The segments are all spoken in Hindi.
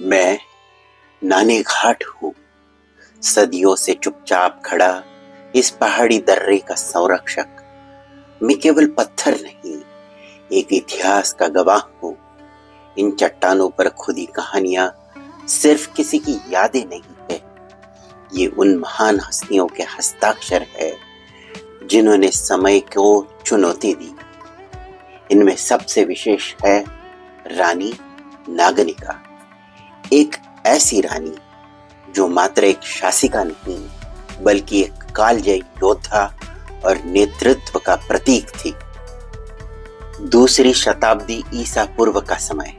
मैं नानी घाट हूँ, सदियों से चुपचाप खड़ा इस पहाड़ी दर्रे का संरक्षक। मैं केवल पत्थर नहीं, एक इतिहास का गवाह हूँ। इन चट्टानों पर खुदी कहानियां सिर्फ किसी की यादें नहीं है, ये उन महान हस्तियों के हस्ताक्षर है जिन्होंने समय को चुनौती दी। इनमें सबसे विशेष है रानी नागनिका, एक ऐसी रानी जो मात्र एक शासिका नहीं बल्कि एक कालजयी योद्धा और नेतृत्व का प्रतीक थी। दूसरी शताब्दी ईसा पूर्व का समय,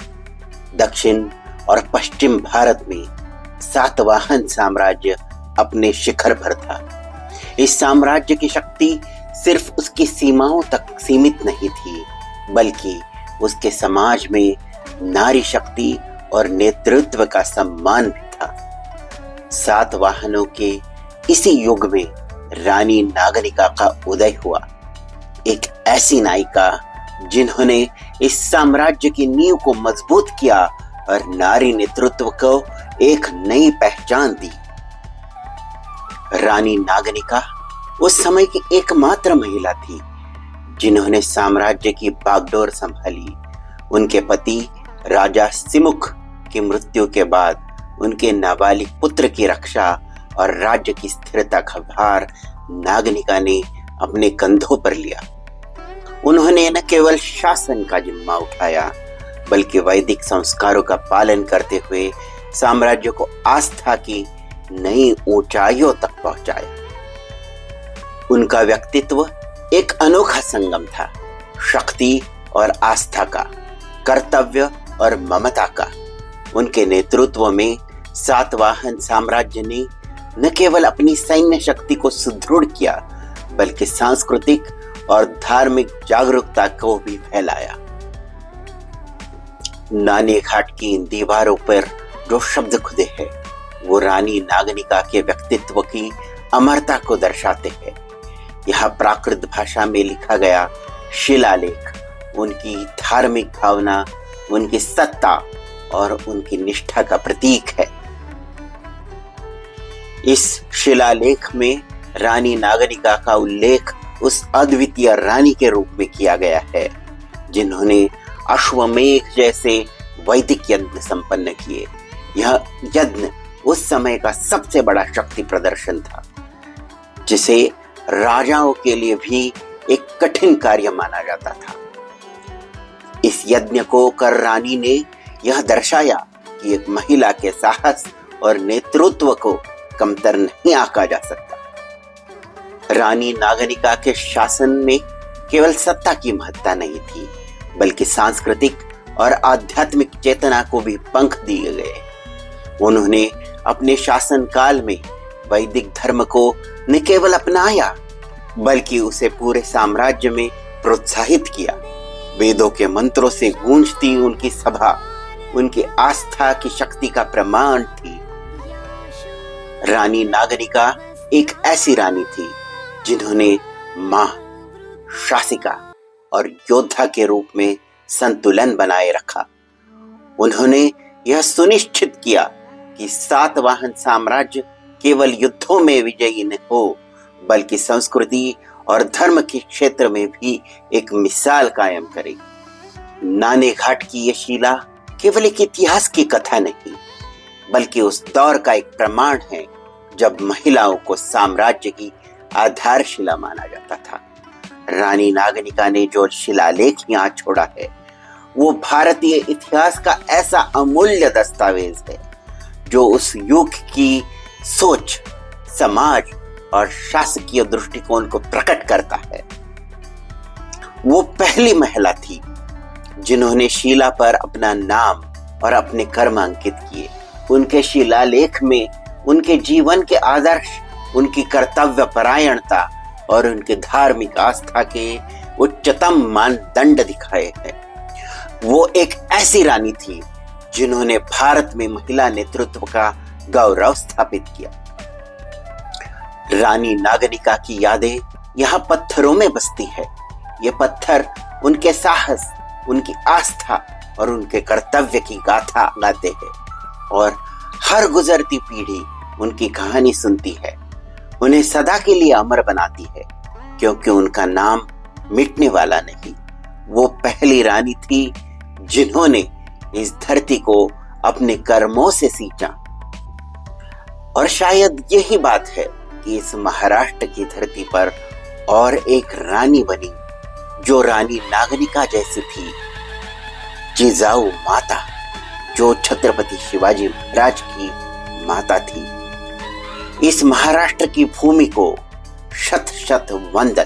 दक्षिण और पश्चिम भारत में सातवाहन साम्राज्य अपने शिखर पर था। इस साम्राज्य की शक्ति सिर्फ उसकी सीमाओं तक सीमित नहीं थी, बल्कि उसके समाज में नारी शक्ति और नेतृत्व का सम्मान भी था। सातवाहनों के इसी युग में रानी नागनिका का उदय हुआ, एक ऐसी नायिका जिन्होंने इस साम्राज्य की नींव को मजबूत किया और नारी नेतृत्व को एक नई पहचान दी। रानी नागनिका उस समय की एकमात्र महिला थी जिन्होंने साम्राज्य की बागडोर संभाली। उनके पति राजा सिमुख की मृत्यु के बाद उनके नाबालिग पुत्र की रक्षा और राज्य की स्थिरता का भार नागनिका ने अपने कंधों पर लिया। उन्होंने न केवल शासन का जिम्मा उठाया, बल्कि वैदिक संस्कारों का पालन करते हुए साम्राज्य को आस्था की नई ऊंचाइयों तक पहुंचाया। उनका व्यक्तित्व एक अनोखा संगम था, शक्ति और आस्था का, कर्तव्य और ममता का। उनके नेतृत्व में सातवाहन साम्राज्य ने न केवल अपनी सैन्य शक्ति को सुदृढ़ किया, बल्कि सांस्कृतिक और धार्मिक जागरूकता को भी फैलाया। नानी घाट की इन दीवारों पर जो शब्द खुदे हैं, वो रानी नागनिका के व्यक्तित्व की अमरता को दर्शाते हैं। यह प्राकृत भाषा में लिखा गया शिलालेख उनकी धार्मिक भावना, उनकी सत्ता और उनकी निष्ठा का प्रतीक है। इस शिलालेख में रानी नागनिका का उल्लेख उस अद्वितीय रानी के रूप में किया गया है जिन्होंने अश्वमेध जैसे वैदिक यज्ञ संपन्न किए। यह यज्ञ उस समय का सबसे बड़ा शक्ति प्रदर्शन था, जिसे राजाओं के लिए भी एक कठिन कार्य माना जाता था। इस यज्ञ को कर रानी ने यह दर्शाया कि एक महिला के साहस और नेतृत्व को कमतर नहीं आंका जा सकता। रानी नागनिका के शासन में केवल सत्ता की महत्ता नहीं थी, बल्कि सांस्कृतिक और आध्यात्मिक चेतना को भी पंख दिए गए। उन्होंने अपने शासन काल में वैदिक धर्म को न केवल अपनाया, बल्कि उसे पूरे साम्राज्य में प्रोत्साहित किया। वेदों के मंत्रों से गूंजती उनकी सभा उनकी आस्था की शक्ति का प्रमाण थी। रानी नागनिका एक ऐसी रानी थी जिन्होंने मां, शासिका और योद्धा के रूप में संतुलन बनाए रखा। उन्होंने यह सुनिश्चित किया कि सातवाहन साम्राज्य केवल युद्धों में विजयी न हो, बल्कि संस्कृति और धर्म के क्षेत्र में भी एक मिसाल कायम करे। नानी घाट की यह शिला केवल एक इतिहास की कथा नहीं, बल्कि उस दौर का एक प्रमाण है जब महिलाओं को साम्राज्य की आधारशिला माना जाता था। रानी नागनिका ने जो शिलालेख यहाँ छोड़ा है, वो भारतीय इतिहास का ऐसा अमूल्य दस्तावेज है जो उस युग की सोच, समाज और शासकीय दृष्टिकोण को प्रकट करता है। वो पहली महिला थी जिन्होंने शिला पर अपना नाम और अपने कर्म अंकित किए। उनके शिलालेख में उनके जीवन के आदर्श, उनकी कर्तव्य परायणता और उनके धार्मिक आस्था के उच्चतम मानदंड दिखाए हैं। वो एक ऐसी रानी थी जिन्होंने भारत में महिला नेतृत्व का गौरव स्थापित किया। रानी नागनिका की यादें यहाँ पत्थरों में बसती है। ये पत्थर उनके साहस, उनकी आस्था और उनके कर्तव्य की गाथा गाते हैं। और हर गुजरती पीढ़ी उनकी कहानी सुनती है, उन्हें सदा के लिए अमर बनाती है, क्योंकि उनका नाम मिटने वाला नहीं। वो पहली रानी थी जिन्होंने इस धरती को अपने कर्मों से सींचा। और शायद यही बात है कि इस महाराष्ट्र की धरती पर और एक रानी बनी, जो रानी नागनिका जैसी थी, जिजाऊ माता, जो छत्रपति शिवाजी महाराज की माता थी। इस महाराष्ट्र की भूमि को शत शत वंदन।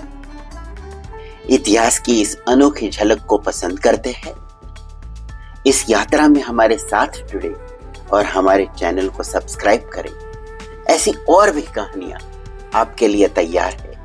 इतिहास की इस अनोखी झलक को पसंद करते हैं? इस यात्रा में हमारे साथ जुड़े और हमारे चैनल को सब्सक्राइब करें। ऐसी और भी कहानियां आपके लिए तैयार है।